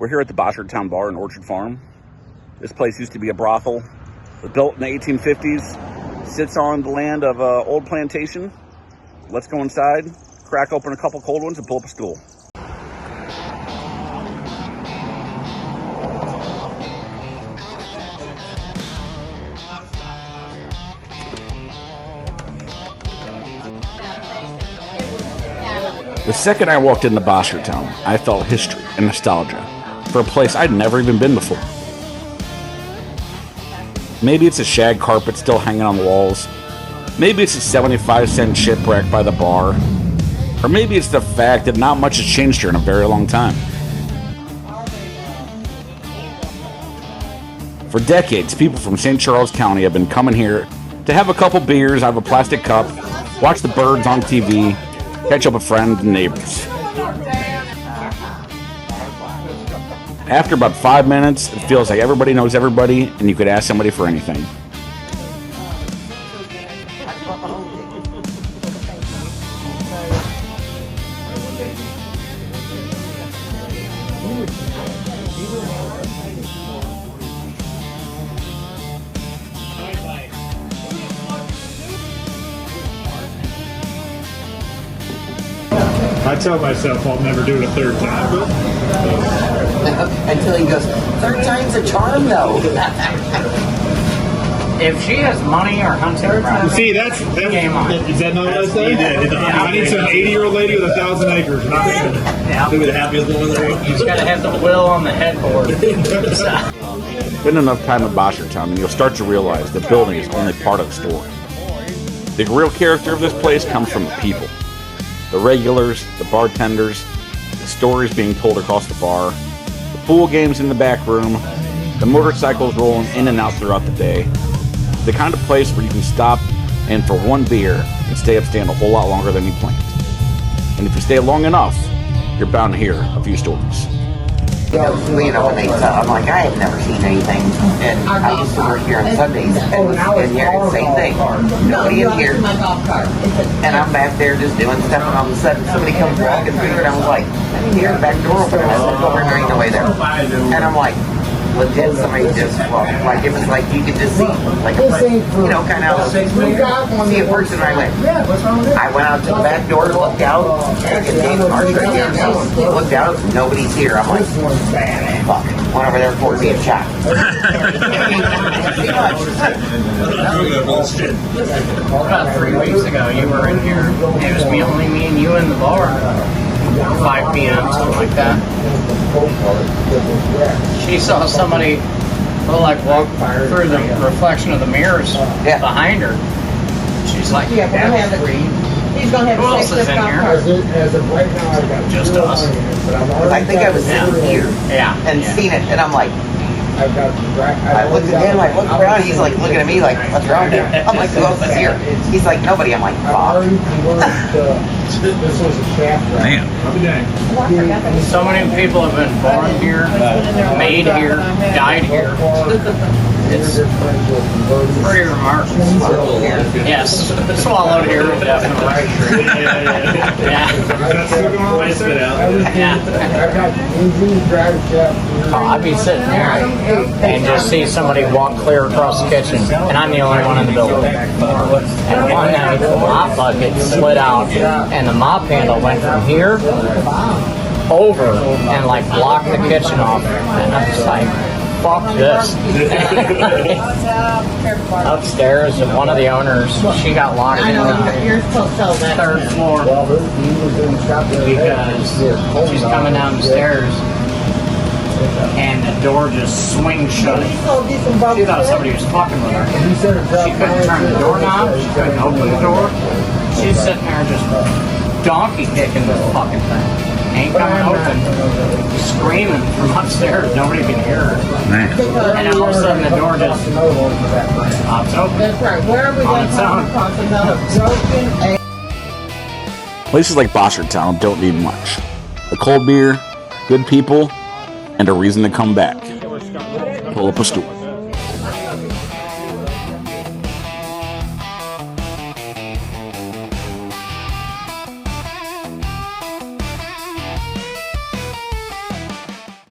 We're here at the Boschertown Bar in Orchard Farm. This place used to be a brothel. It was built in the 1850s. Sits on the land of an old plantation. Let's go inside, crack open a couple cold ones, and pull up a stool. The second I walked into Boschertown, I felt history and nostalgia for a place I'd never even been before. Maybe it's a shag carpet still hanging on the walls. Maybe it's a 75-cent shipwreck by the bar. Or maybe it's the fact that not much has changed here in a very long time. For decades, people from St. Charles County have been coming here to have a couple beers out of a plastic cup, watch the birds on TV, catch up with friends and neighbors. After about 5 minutes, it feels like everybody knows everybody and you could ask somebody for anything. I tell myself I'll never do it a third time. Until he goes, third time's a charm, though. If she has money or hunting ground, See, that's game on. is that not what I said? I need some 80-year-old lady with 1,000 acres. Not Yeah. Maybe the happiest one in the world. He's got to have the will on the headboard. Spend enough time in Boschertown and you'll start to realize the building is only part of the story. The real character of this place comes from the people. The regulars, the bartenders, the stories being told across the bar, the pool games in the back room, the motorcycles rolling in and out throughout the day. The kind of place where you can stop and for one beer and stay upstand a whole lot longer than you planned. And if you stay long enough, you're bound to hear a few stories. When they tell, I'm like, I had never seen anything. And I used to work here on Sundays, and here, same thing. Nobody in here. And I'm back there just doing stuff, and all of a sudden somebody comes walking through, and I was like, I didn't hear the back door open. And I looked over, and there ain't no way there. And I'm like, legit, somebody just walked. Like, it was like you could just see, like, kind of see a person right away. I went out to the back door, looked out, and Dave Marsh right there, looked out, nobody's here. I'm like, fuck, went over there for being shot. About 3 weeks ago, you were in here. It was only me and you in the bar. 5 p.m., something like that. She saw somebody walk through the reflection of the mirrors behind her. She's like, Yeah, we're gonna have he's gonna have who else is in here? As of right now, I got Just us. I think I was sitting here and seen it, and I'm like, I looked at him, I looked around, he's like looking at me like, what's wrong with you? I'm like, who else is here? He's like, nobody. I'm like, fuck. This was a shaft. Man. So many people have been born here, made here, died here. It's pretty remarkable. Yes, swallowed here, definitely. I'd be sitting there and just see somebody walk clear across the kitchen, and I'm the only one in the building. And one night, the mop bucket slid out, and the mop handle went from here over and like blocked the kitchen off. And I'm just like, fuck this. Upstairs, one of the owners, she got locked in the third floor because she's coming down the stairs and the door just swings shut. She thought somebody was fucking with her. She couldn't turn the doorknob, she couldn't open the door. She's sitting there just donkey kicking this fucking thing. Ain't coming open, screaming from upstairs. Nobody can hear her. Man. And then all of a sudden the door just pops open. That's right. Where are we On its own. Places like Boschertown don't need much. A cold beer, good people, and a reason to come back. Pull up a stool.